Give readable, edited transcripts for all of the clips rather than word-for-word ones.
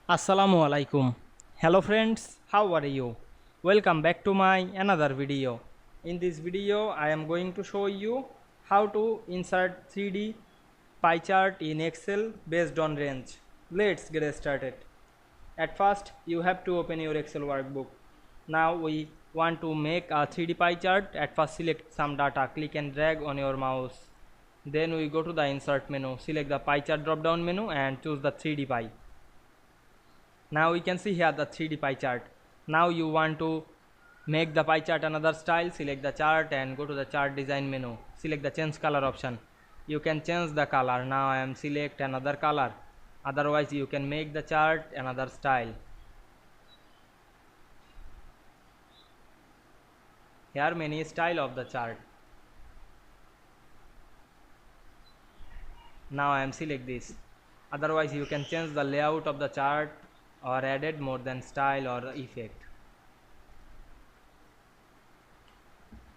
Assalamu Walaikum. Hello friends, how are you? Welcome back to my another video. In this video I am going to show you how to insert 3D pie chart in Excel based on range. Let's get started. At first you have to open your Excel workbook. Now we want to make a 3D pie chart. At first select some data, click and drag on your mouse. Then we go to the insert menu, select the pie chart drop down menu and choose the 3D pie. Now we can see here the 3D pie chart. Now you want to make the pie chart another style, select the chart and go to the chart design menu, select the change color option. You can change the color. Now I am select another color, otherwise you can make the chart another style. Here many style of the chart. Now I am select this, otherwise you can change the layout of the chart or added more than style or effect.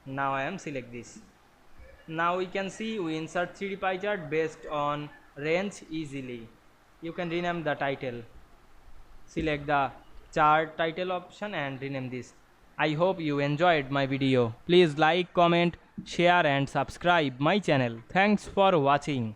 Now I am select this. Now we can see we insert 3D pie chart based on range easily. You can rename the title, select the chart title option and rename this. I hope you enjoyed my video. Please like, comment, share and subscribe my channel. Thanks for watching.